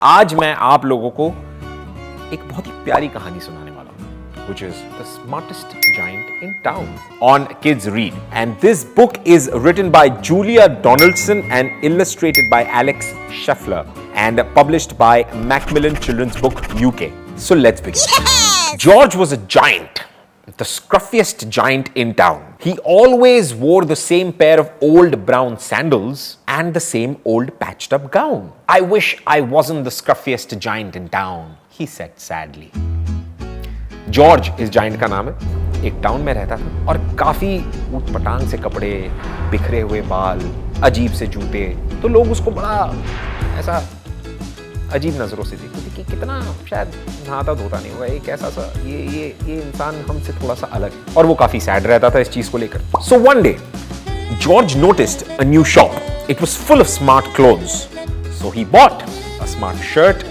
आज मैं आप लोगों को एक बहुत ही प्यारी कहानी सुनाने वाला हूं, which is the smartest giant in town on Kids Read. And this book is written by Julia Donaldson and illustrated by Alex Scheffler and published by Macmillan Children's Book UK. So let's begin. Yes! George was a giant, the scruffiest giant in town. He always wore the same pair of old brown sandals and the same old patched up gown. I wish I wasn't the scruffiest giant in town, he said sadly. George इस giant का नाम है, एक town में रहता था और काफी ऊटपटांग से कपड़े, बिखरे हुए बाल, अजीब से जूते, तो लोग उसको बड़ा ऐसा अजीब नजरों से देखते थे कि कितना शायद नहाता धोता नहीं होगा, एक ऐसा सा ये इंसान हमसे थोड़ा सा अलग है, और वो काफी सैड रहता था इस चीज को लेकर. So one day George noticed a new shop. It was full of smart clothes. So he bought a smart shirt,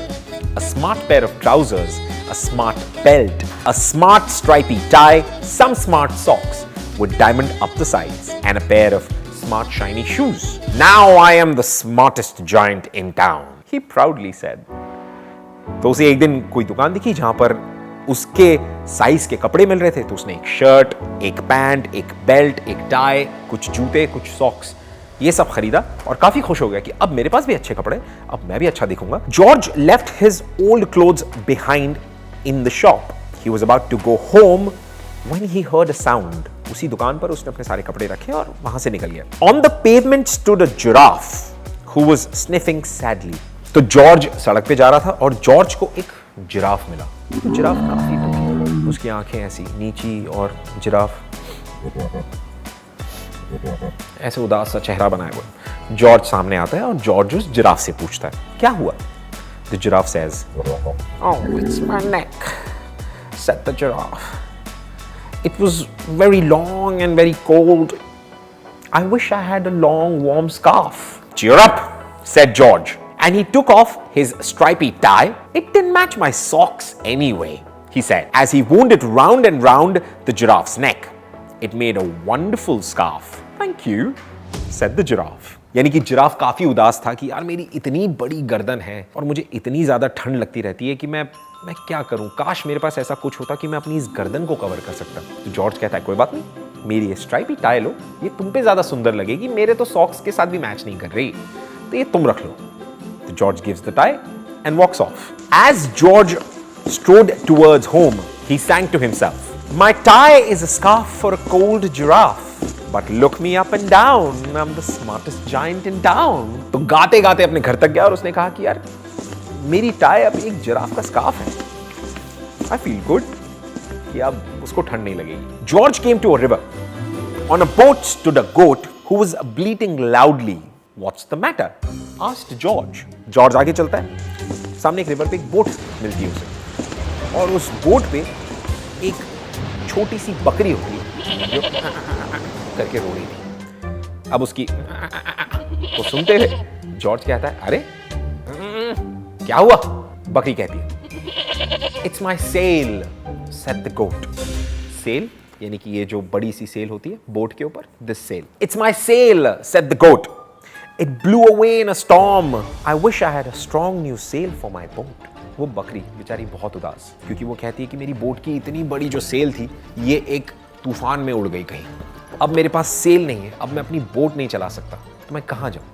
a smart pair of trousers, a smart belt, a smart stripy tie, some smart socks with diamond up the sides, and a pair of smart shiny shoes. Now I am the smartest giant in town, he proudly said. तो उसे एक दिन कोई दुकान दिखी जहां पर उसके साइज के कपड़े मिल रहे थे, तो उसने एक शर्ट, एक पैंट, एक बेल्ट, एक टाई, कुछ जूते, कुछ सॉक्स, ये सब खरीदा और काफी खुश हो गया कि अब मेरे पास भी अच्छे कपड़े, अब मैं भी अच्छा दिखूंगा. George left his old clothes behind in the shop. He was about to go home when he heard a sound. उसी दुकान पर उसने अपने सारे कपड़े रखे और वहां से निकल गया. On the pavement stood a giraffe who was sniffing sadly. तो जॉर्ज सड़क पे जा रहा था और जॉर्ज को एक जिराफ मिला. तो जिराफ काफी तो उसकी आंखें ऐसी नीची और जिराफ ऐसे उदास सा चेहरा बनाया हुआ. जॉर्ज सामने आता है और जॉर्ज उस जिराफ से पूछता है, क्या हुआ? The giraffe says, "Oh, it's my neck," said the giraffe. "It was very long and very cold. I wish I had a long warm scarf." "Cheer up," said George. And he took off his stripy tie. "It didn't match my socks anyway," he said, as he wound it round and round the giraffe's neck. "It made a wonderful scarf." "Thank you," said the giraffe. यानी कि giraffe काफी उदास था कि यार मेरी इतनी बड़ी गर्दन है और मुझे इतनी ज्यादा ठंड लगती रहती है कि मैं क्या करूं, काश मेरे पास ऐसा कुछ होता कि मैं अपनी इस गर्दन को कवर कर सकता. तो जॉर्ज कहता है, कोई बात नहीं, मेरी ये स्ट्राइपी टाई लो, ये तुम पे ज्यादा सुंदर लगेगी, मेरे तो सॉक्स के साथ भी मैच नहीं कर रही, तो ये तुम रख लो. George gives the tie and walks off. As George strode towards home, he sang to himself, "My tie is a scarf for a cold giraffe, but look me up and down, I'm the smartest giant in town." तो गाते गाते अपने घर तक गया और उसने कहा कि यार मेरी टाई अब एक जिराफ का स्कार्फ है. I feel good कि अब उसको ठंड नहीं लगेगी. George came to a river. On a boat stood a goat who was bleating loudly. "What's the matter?" asked George. George आगे चलता है, सामने एक रिवर पे एक बोट मिलती है उसे, और उस बोट पे एक छोटी सी बकरी होती है जो करके रो रही थी. अब उसकी को सुनते हुए जॉर्ज कहता है, अरे क्या हुआ? बकरी कहती है, "It's my sail," said the goat. Sail यानी कि ये जो बड़ी सी सेल होती है बोट के ऊपर, this sail. "It's my sail," said the goat. "It blew away in a storm. I wish I had a strong new sail for my boat." वो बकरी बेचारी बहुत उदास, क्योंकि वो कहती है कि मेरी बोट की इतनी बड़ी जो सेल थी ये एक तूफान में उड़ गई कहीं. अब मेरे पास सेल नहीं है, अब मैं अपनी बोट नहीं चला सकता, तो मैं कहाँ जाऊँ?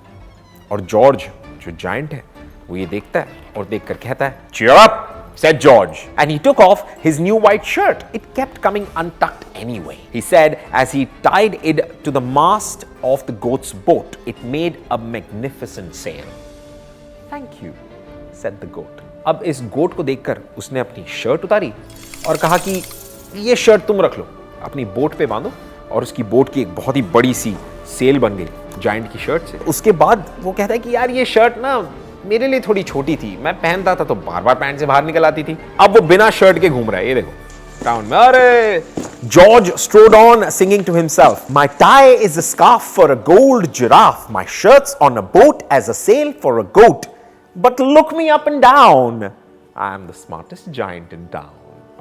और जॉर्ज जो जायंट है वो ये देखता है और देखकर कहता है, "Cheer up," said George, and he took off his new white shirt. It kept coming untucked anyway, he said as he tied it to the mast of the goat's boat. It made a magnificent sail. "Thank you," said the goat. अब इस गोट को देखकर उसने अपनी shirt उतारी और कहा कि ये शर्ट तुम रख लो, अपनी बोट पे बांधो, और उसकी बोट की एक बहुत ही बड़ी सी सेल बन गई जायंट की शर्ट से. उसके बाद वो कहता है कि यार ये शर्ट ना मेरे लिए थोड़ी छोटी थी, मैं पहनता था तो बार बार पैंट से बाहर निकल आती थी, अब वो बिना शर्ट के घूम रहा है, ये देखो टाउन में. अरे George strode on singing to himself, "My tie is a scarf for a gold giraffe, my shirt's on a boat as a sail for a goat, but look me up and down, I am the smartest giant in town."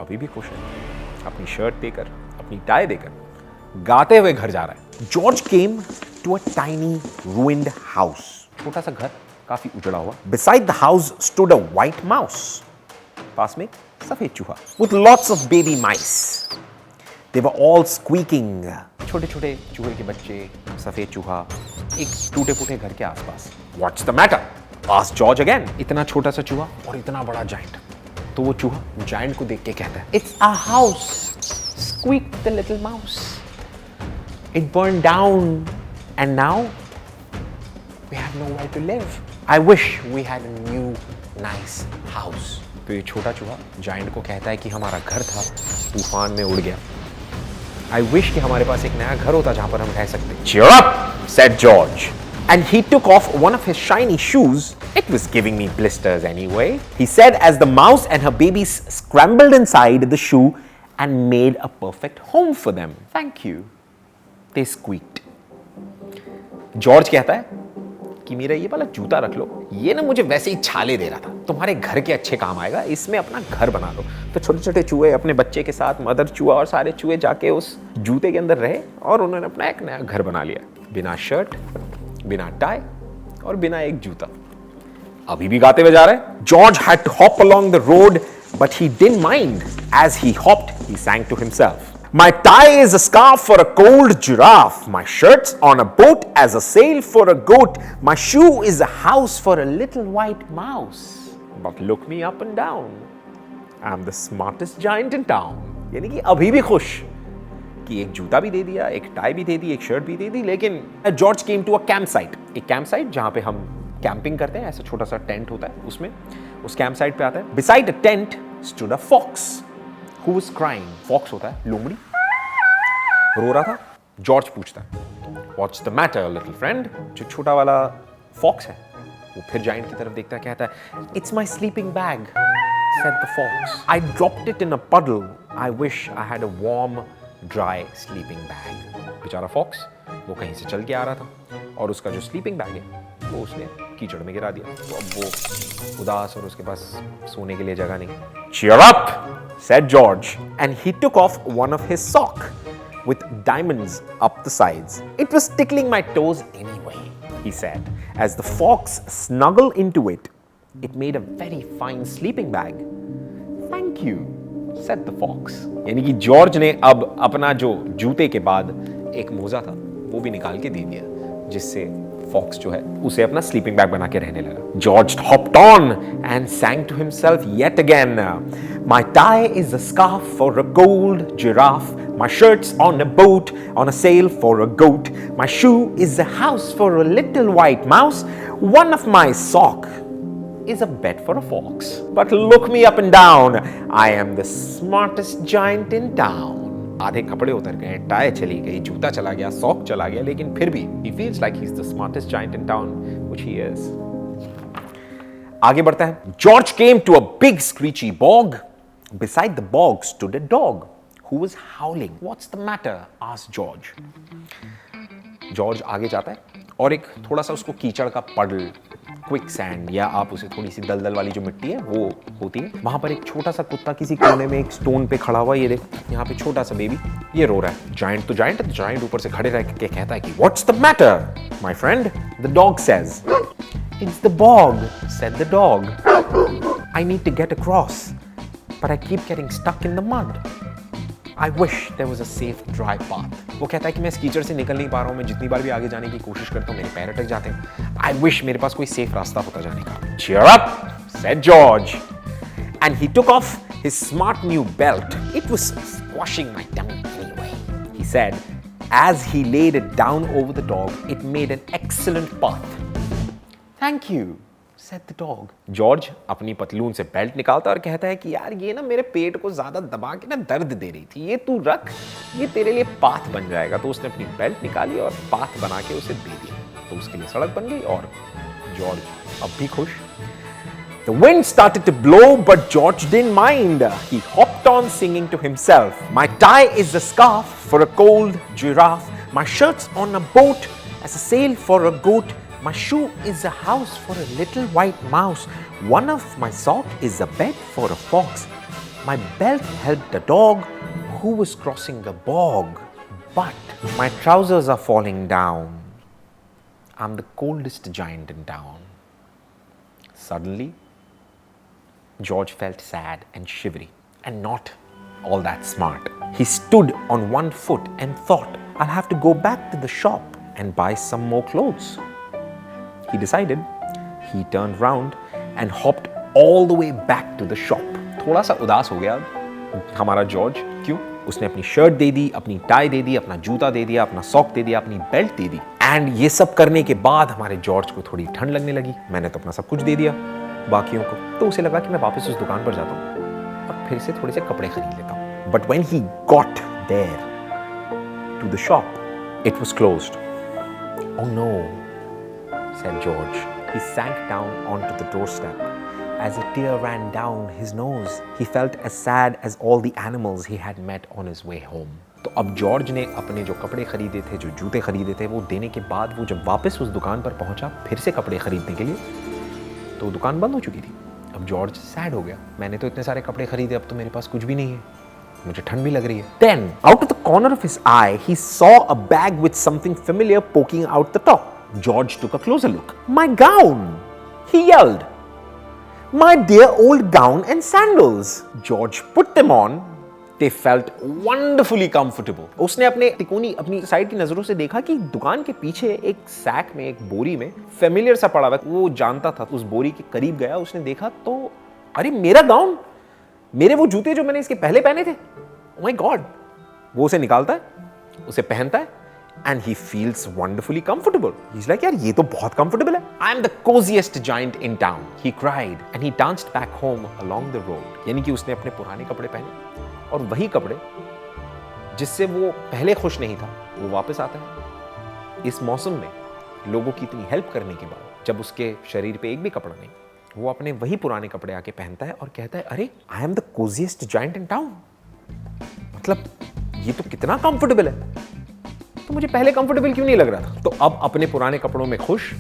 अभी भी खुश है, अपनी shirt देकर, अपनी tie देकर, गाते हुए घर जा रहा है. George came to a tiny ruined house. छोटा सा घर काफी उजड़ा हुआ. Beside the house stood a white mouse. पास में सफेद चूहा. With lots of baby mice. They were all squeaking. छोटे छोटे चूहे के बच्चे, सफेद चूहा, एक टूटे फूटे घर के आसपास. What's the matter? Asked George again. इतना छोटा सा चूहा और इतना बड़ा जायंट. तो वो चूहा जायंट को देख के कहता है, It's a house. Squeaked the little mouse. It burned down and now we have nowhere to live. I wish we had a new nice house. तो ये छोटा चूहा जायंट को कहता है कि हमारा घर था, तूफान में उड़ गया. I wish कि हमारे पास एक नया घर होता जहां पर हम रह सकते. Cheer up, said George. And he took off one of his shiny shoes. It was giving me blisters anyway, he said as the mouse and her babies scrambled inside the shoe and made a perfect home for them. Thank you, they squeaked. George कहता है कि मेरा ये वाला जूता रख लो, ये ना मुझे वैसे ही छाले दे रहा था, तुम्हारे घर के अच्छे काम आएगा, इसमें अपना घर बना लो. तो छोटे छोटे चूहे अपने बच्चे के साथ, मदर चूहा और सारे चूहे जाके उस जूते के अंदर रहे और उन्होंने अपना एक नया घर बना लिया, बिना शर्ट, बिना टाई और बिना एक जूता. अभी भी गाते हुए जा रहे हैं. George had to hop along the road, but he didn't mind. As he hopped, he sang to himself. My tie is a scarf for a cold giraffe. My shirt's on a boat as a sail for a goat. My shoe is a house for a little white mouse. But look me up and down. I'm the smartest giant in town. यानी कि अभी भी खुश कि एक जूता भी दे दिया, एक टाई भी दे दी, एक शर्ट भी दे दी. लेकिन George came to a camp site. एक कैंप साइट जहां पे हम कैंपिंग करते हैं, ऐसा छोटा सा टेंट होता है, उसमें उस कैंप साइट पे आता है. Beside a tent stood a fox who was crying. Fox होता है लोमड़ी, रो रहा था. जॉर्ज पूछता है, What's the matter, little friend? जो छोटा वाला फॉक्स है वो फिर जायंट की तरफ देखता है, कहता है, It's my sleeping bag, said the fox. I dropped it in a puddle. I wish I had a warm, dry sleeping bag. बेचारा फॉक्स वो कहीं से चल के आ रहा था और उसका जो स्लीपिंग बैग है वो उसने कीचड़ में गिरा दिया. तो अब वो उदास और उसके पास सोने के लिए जगह नहीं. Cheer up, said George, and he took off one of his sock with diamonds up the sides. It was tickling my toes anyway, he said, as the fox snuggled into it. It made a very fine sleeping bag. Thank you, said the fox. यानी कि George ने अब अपना जो जूते के बाद एक मोजा था वो भी निकाल के दे दिया, जिससे फॉक्स जो है उसे अपना स्लीपिंग बैग बना के रहने लगा. George hopped on and sang to himself yet again. My tie is a scarf for a gold giraffe. My shirt's on a boat on a sail for a goat. My shoe is a house for a little white mouse. One of my sock is a bed for a fox. But look me up and down. I am the smartest giant in town. आधे कपड़े उतर गए, tie चली गई, जूता चला गया, sock चला गया, लेकिन फिर भी he feels like he's the smartest giant in town, which he is. आगे बढ़ता है. George came to a big screechy bog. Beside the bog stood a dog who was howling. What's the matter? asked George. George आगे जाता है और एक थोड़ा सा उसको कीचड़ का पडल, क्विक सैंड, या आप उसे थोड़ी सी दलदल वाली जो मिट्टी है वो होती है, वहां पर एक छोटा सा कुत्ता किसी कोने में एक स्टोन पे खड़ा हुआ. ये देख, यहाँ पे छोटा सा बेबी ये रो रहा है. जायंट तो जायंट ऊपर से खड़े रह के कहता है कि what's the matter my friend? The dog says. It's the bog, said the dog. I need to get across but I keep getting stuck in the mud. I wish there was a safe dry path. वो कहता है कि मैं इस कीचड़ से निकल नहीं पा रहा हूँ, मैं जितनी बार भी आगे जाने की कोशिश करता हूँ मेरे पैर अटक जाते हैं. I wish मेरे पास कोई सेफ रास्ता होता जाने का. Cheer up, said George, and he took off his smart new belt. It was squashing my tummy anyway, he said, as he laid it down over the dog. It made an excellent path. Thank you, said the dog. George अपनी पतलून से belt निकालता और कहता है कि यार ये ना मेरे पेट को ज्यादा दबा के ना दर्द दे रही थी, ये तू रख, ये तेरे लिए पाथ बन जाएगा. तो उसने अपनी बेल्ट निकाली और पाथ बना के उसे दे दिया, तो उसके लिए सड़क बन गई और जॉर्ज अब भी खुश. The wind started to blow, but George didn't mind. He hopped on singing to himself. My tie is a scarf for a cold giraffe. My shirt's on a boat as a sail for a goat. My shoe is a house for a little white mouse. One of my sock is a bed for a fox. My belt helped a dog who was crossing a bog. But my trousers are falling down. I'm the coldest giant in town. Suddenly, George felt sad and shivery and not all that smart. He stood on one foot and thought, I'll have to go back to the shop and buy some more clothes. He decided. He turned round and hopped all the way back to the shop. थोड़ा सा उदास हो गया हमारा George. क्यों? उसने अपनी shirt दे दी, अपनी टाई दे दी, अपना जूता दे दिया, अपना सॉक दे दिया, अपनी बेल्ट दे दी. एंड ये सब करने के बाद हमारे जॉर्ज को थोड़ी ठंड लगने लगी. मैंने तो अपना सब कुछ दे दिया बाकियों को, तो उसे लगा कि मैं वापस उस दुकान पर जाता हूँ और फिर से थोड़े से कपड़े खरीद लेता हूँ. But when he got there to the shop, it was closed. Oh no, said George. He sank down onto the doorstep. As a tear ran down his nose, he felt as sad as all the animals he had met on his way home. तो अब George ने अपने जो कपड़े खरीदे थे, जो जूते खरीदे थे, वो देने के बाद वो जब वापस उस दुकान पर पहुंचा फिर से कपड़े खरीदने के लिए, तो दुकान बंद हो चुकी थी. अब जॉर्ज सैड हो गया. मैंने तो इतने सारे कपड़े खरीदे, अब तो मेरे पास कुछ भी नहीं है, मुझे ठंड भी लग रही है. Then, out of the corner of his eye, he saw a bag with something familiar poking out the top. George took a closer look. My gown! He yelled. My dear old gown and sandals. George put them on. They felt wonderfully comfortable. उसने अपनी side की नजरों से देखा कि दुकान के पीछे एक सैक में, एक बोरी में फेमिलियर सा पड़ा हुआ. वो जानता था. उस बोरी के करीब गया, उसने देखा तो अरे मेरा गाउन, मेरे वो जूते जो मैंने इसके पहले पहने थे. Oh my God! वो उसे निकालता है, उसे पहनता है. And he feels wonderfully comfortable. He's like, यार ये तो बहुत comfortable है. I'm the coziest giant in town. He cried and he danced back home along the road. यानी कि उसने अपने पुराने कपड़े पहने और वही कपड़े जिससे वो पहले खुश नहीं था, वो वापस आता है. इस मौसम में लोगों की इतनी हेल्प करने के बाद जब उसके शरीर पे एक भी कपड़ा नहीं, वो अपने वही पुराने कपड़े आके पहनता है और कहता है, अरे I am the coziest giant in town. मतलब ये तो कितना कंफर्टेबल है, तो मुझे पहले कंफर्टेबल क्यों नहीं लग रहा था. तो अब अपने पुराने कपड़ों में खुश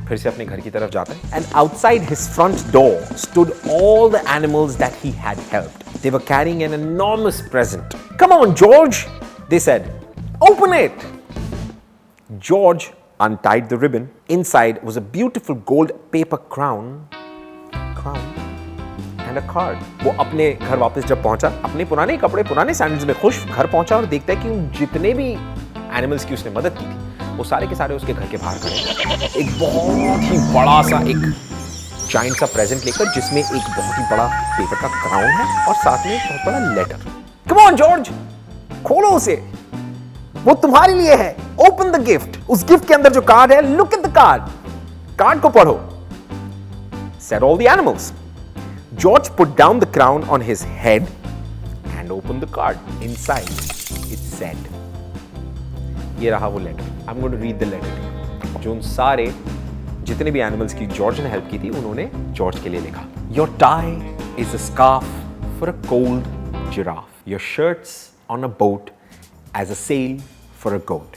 फिर से अपने घर की तरफ जाता है. And outside his front door stood all the animals that he had helped. They were carrying an enormous present. Come on George, they said, open it. George untied the ribbon. Inside was a beautiful gold paper crown and a card. वो अपने घर वापस जब पहुंचा, अपने पुराने कपड़े, पुराने सैंडल्स में खुश घर पहुंचा और देखता है कि जितने भी एनिमल्स की उसने मदद की थी, वो सारे के सारे उसके घर के बाहर खड़े, एक बहुत ही बड़ा सा एक जायंट सा प्रेजेंट लेकर, जिसमें एक बहुत ही बड़ा पेपर का क्राउन है और साथ में एक बहुत बड़ा लेटर. कम ऑन जॉर्ज, खोलो उसे, वो तुम्हारे लिए है. Open the gift. उस गिफ्ट के अंदर जो कार्ड है, look at the card. Card को पढ़ो. Said all the animals. George put down the crown on his head and opened the card. Inside, it said, ये रहा वो letter. I'm going to read the letter. जो उन सारे जितने भी एनिमल्स की जॉर्ज ने हेल्प की थी, उन्होंने जॉर्ज के लिए लिखा. Your tie is a scarf for a cold giraffe. Your shirt's on a boat as a sail for a goat.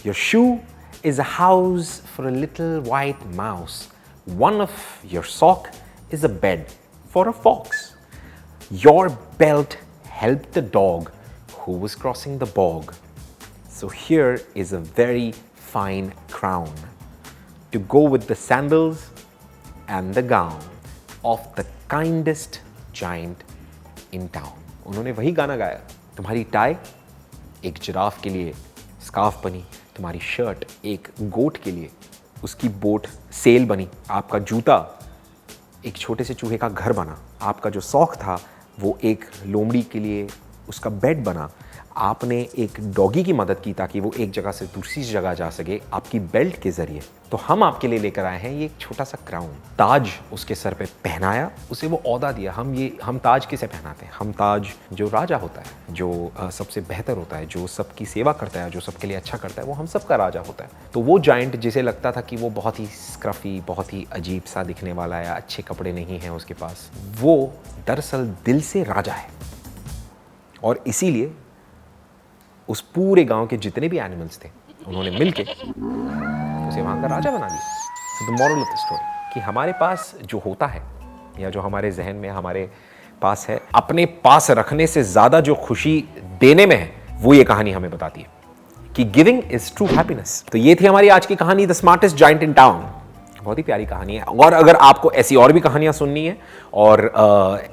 Your shoe is a house for a little white mouse. One of your sock is a bed for a fox. Your belt helped the dog who was crossing the bog. So here is a very fine crown to go with the sandals and the gown of the kindest giant in town. उन्होंने वही गाना गाया. तुम्हारी tie एक giraffe के लिए scarf बनी, तुम्हारी शर्ट एक गोट के लिए उसकी बोट सेल बनी, आपका जूता एक छोटे से चूहे का घर बना, आपका जो सॉक था वो एक लोमड़ी के लिए उसका बेड बना, आपने एक डॉगी की मदद की ताकि वो एक जगह से दूसरी जगह जा सके आपकी बेल्ट के जरिए. तो हम आपके लिए लेकर आए हैं ये एक छोटा सा क्राउन. ताज उसके सर पे पहनाया, उसे वो औहदा दिया. हम ताज किसे पहनाते हैं? हम ताज जो राजा होता है, जो सबसे बेहतर होता है, जो सबकी सेवा करता है, जो सबके लिए अच्छा करता है, वो हम सबका राजा होता है. तो वो जायंट जिसे लगता था कि वो बहुत ही स्क्रफी, बहुत ही अजीब सा दिखने वाला है, अच्छे कपड़े नहीं हैं उसके पास, वो दरअसल दिल से राजा है. और इसीलिए उस पूरे गांव के जितने भी एनिमल्स थे, उन्होंने मिलके उसे वहां का राजा बना दिया. So the moral of the story कि हमारे पास जो होता है या जो हमारे जहन में हमारे पास है, अपने पास रखने से ज्यादा जो खुशी देने में है, वो ये कहानी हमें बताती है कि गिविंग इज ट्रू हैप्पीनेस. तो ये थी हमारी आज की कहानी, the smartest giant in town. बहुत ही प्यारी कहानी है। और अगर आपको ऐसी और भी कहानियाँ सुननी है और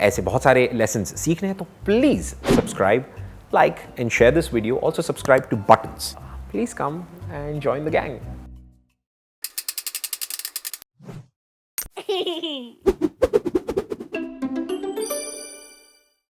ऐसे बहुत सारे लेसन्स सीखने हैं तो please subscribe, like and share this video. Also subscribe to Buttons. Please come and join the gang.